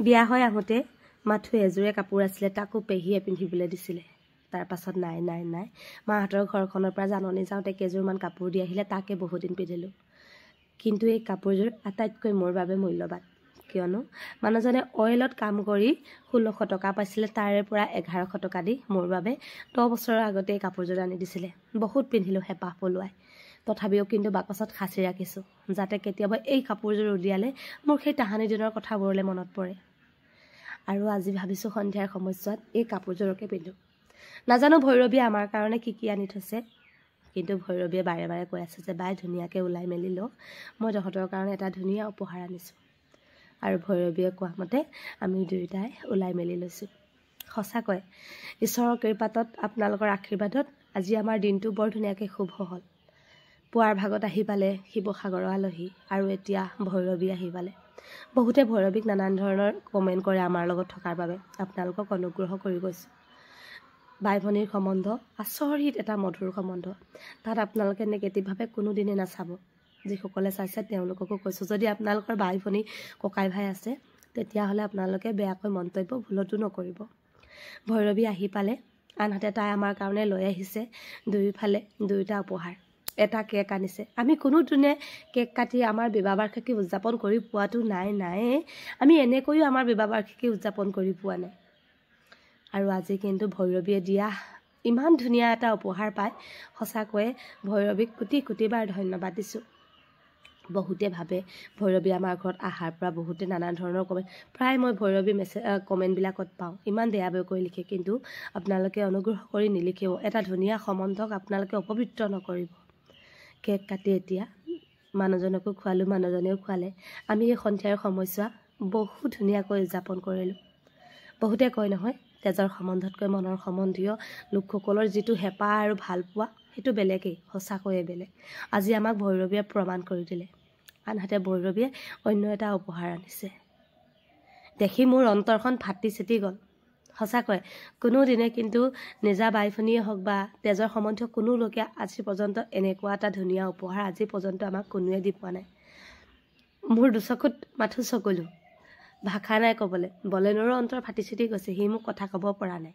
বিয়া হৈ আহোঁতে মাথো এযোৰে কাপোৰ আছিলে, তাকো পেহীয়ে পিন্ধিবলৈ দিছিলে। তাৰ পাছত নাই নাই নাই মাহঁতৰ ঘৰখনৰ পৰা জাননী যাওঁতে কেইযোৰমান কাপোৰ দি আহিলে, তাকে বহুদিন পিন্ধিলোঁ। কিন্তু এই কাপোৰযোৰ আটাইতকৈ মোৰ বাবে মূল্যৱান, কিয়নো মানুহজনে অইলত কাম কৰি 1600 টকা পাইছিলে, তাৰে পৰা 1100 টকা দি মোৰ বাবে 10 বছৰৰ আগতে এই কাপোৰযোৰ আনি দিছিলে। বহুত পিন্ধিলোঁ হেঁপাহ পলোৱাই, তথাপিও কিন্তু বাকচত সাঁচি ৰাখিছোঁ, যাতে কেতিয়াবা এই কাপোৰযোৰ উলিয়ালে মোৰ সেই তাহানি দিনৰ কথাবোৰলৈ মনত পৰে। আৰু আজি ভাবিছোঁ সন্ধিয়াৰ সময়ছোৱাত এই কাপোৰযোৰকে পিন্ধোঁ। নাজানো ভৈৰৱীয়ে আমাৰ কাৰণে কি কি আনি থৈছে, কিন্তু ভৈৰৱীয়ে বাৰে বাৰে কৈ আছে যে বাই ধুনীয়াকৈ ওলাই মেলি ল, মই তহঁতৰ কাৰণে এটা ধুনীয়া উপহাৰ আনিছোঁ। আৰু ভৈৰৱীয়ে কোৱা মতে আমি দুয়োটাই ওলাই মেলি লৈছোঁ। সঁচাকৈ ঈশ্বৰৰ কৃপাত, আপোনালোকৰ আশীৰ্বাদত আজি আমাৰ দিনটো বৰ ধুনীয়াকৈ শুভ হ'ল। পুৱাৰ ভাগত আহি পালে শিৱসাগৰৰ আলহী, আৰু এতিয়া ভৈৰৱী আহি পালে। বহুতে ভৈৰৱীক নানান ধৰণৰ কমেণ্ট কৰে আমাৰ লগত থকাৰ বাবে, আপোনালোকক অনুগ্ৰহ কৰি গৈছোঁ। বাই ভনীৰ সম্বন্ধ আচৰিত এটা মধুৰ সম্বন্ধ, তাত আপোনালোকে নিগেটিভভাৱে কোনোদিনে নাচাব। যিসকলে চাইছে তেওঁলোককো কৈছোঁ, যদি আপোনালোকৰ বাই ভনী ককাই ভাই আছে তেতিয়াহ'লে আপোনালোকে বেয়াকৈ মন্তব্য ভুলতো নকৰিব। ভৈৰৱী আহি পালে, আনহাতে তাই আমাৰ কাৰণে লৈ আহিছে দুয়োফালে দুয়োটা উপহাৰ। এটা কেক আনিছে। আমি কোনোদিনে কেক কাটি আমাৰ বিবাহবাৰ্ষিকী উদযাপন কৰি পোৱাটো নাইয়ে। আমি এনেকৈও আমাৰ বিবাহবাৰ্ষিকী উদযাপন কৰি পোৱা নাই। আৰু আজি কিন্তু ভৈৰৱীয়ে দিয়া ইমান ধুনীয়া এটা উপহাৰ পাই সঁচাকৈয়ে ভৈৰৱীক কোটি কোটিবাৰ ধন্যবাদ দিছোঁ। বহুতে ভাবে ভৈৰৱী আমাৰ ঘৰত অহাৰ পৰা বহুতে নানান ধৰণৰ কমেণ্ট, প্ৰায় মই ভৈৰৱী কমেণ্টবিলাকত পাওঁ, ইমান বেয়া বেয়াকৈ লিখে, কিন্তু আপোনালোকে অনুগ্ৰহ কৰি নিলিখিব। এটা ধুনীয়া সম্বন্ধক আপোনালোকে অপবিত্ৰ নকৰিব। কেক কাটি এতিয়া মানুহজনকো খোৱালোঁ, মানুহজনেও খোৱালে। আমি এই সন্ধিয়াৰ সময়ছোৱা বহু ধুনীয়াকৈ উদযাপন কৰিলোঁ। বহুতে কয় নহয়, তেজৰ সম্বন্ধতকৈ মনৰ সম্বন্ধীয় লোকসকলৰ যিটো হেঁপাহ আৰু ভালপোৱা সেইটো বেলেগেই, সঁচাকৈয়ে বেলেগ। আজি আমাক ভৈৰৱীয়ে প্ৰমাণ কৰি দিলে। আনহাতে ভৈৰৱীয়ে অন্য এটা উপহাৰ আনিছে। দেখি মোৰ অন্তৰখন ফাটি চিটি গ'ল। সঁচাকৈ কোনোদিনে কিন্তু নিজা বাই ভনীয়ে হওক বা তেজৰ সম্বন্ধীয় কোনো লোকে আজি পৰ্যন্ত এনেকুৱা এটা ধুনীয়া উপহাৰ আজি পৰ্যন্ত আমাক কোনোৱে দি পোৱা নাই। মোৰ দুচকুত মাথো চকুলো, ভাষা নাই ক'বলৈ। বলেনৰো অন্তৰ ফাটি চিটি গৈছে, সি মোক কথা ক'ব পৰা নাই।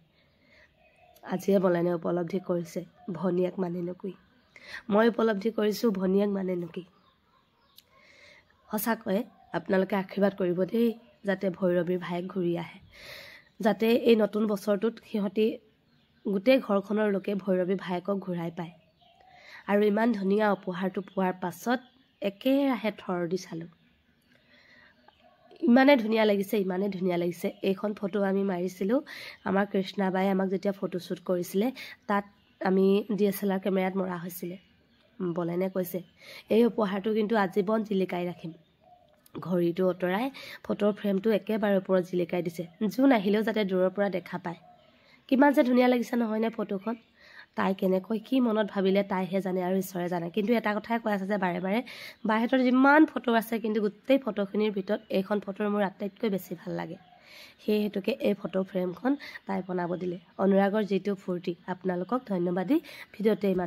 আজিয়ে বলেনে উপলব্ধি কৰিছে ভনীয়েক মানেনো কি। মই উপলব্ধি কৰিছোঁ ভনীয়েক মানেনো কি। সঁচাকৈয়ে আপোনালোকে আশীৰ্বাদ কৰিব দেই, যাতে ভৈৰৱীৰ ভায়েক ঘূৰি আহে, যাতে এই নতুন বছৰটোত সিহঁতি গোটেই ঘৰখনৰ লোকে ভৈৰৱী ভায়েকক ঘূৰাই পায়। আৰু ইমান ধুনীয়া উপহাৰটো পোৱাৰ পাছত একেৰাহে থৰ দি চালোঁ। ইমানেই ধুনীয়া লাগিছে। এইখন ফটো আমি মাৰিছিলোঁ আমাৰ কৃষ্ণাবাই আমাক যেতিয়া ফটোশ্বুট কৰিছিলে, তাত আমি DSLR কেমেৰাত মৰা হৈছিলে। বলেনে কৈছে এই উপহাৰটো কিন্তু আজীৱন জিলিকাই ৰাখিম। ঘড়ীটো অঁতৰাই ফটোৰ ফ্ৰেমটো একেবাৰে ওপৰত জিলিকাই দিছে, যোন আহিলেও যাতে দূৰৰ পৰা দেখা পায়। কিমান যে ধুনীয়া লাগিছে নহয়নে ফটোখন। তাই কেনেকৈ কি মনত ভাবিলে তাইহে জানে আৰু ঈশ্বৰে জানে। কিন্তু এটা কথাই কৈ আছে যে বাৰে বাৰে বাহিৰৰ যিমান ফটো আছে, কিন্তু গোটেই ফটোখিনিৰ ভিতৰত এইখন ফটোৰ মোৰ আটাইতকৈ বেছি ভাল লাগে। সেই হেতুকে এই ফটো ফ্ৰেমখন তাই বনাব দিলে। অনুৰাগৰ যিটো ফূৰ্তি, আপোনালোকক ধন্যবাদ দি ভিডিঅ'তে ইমান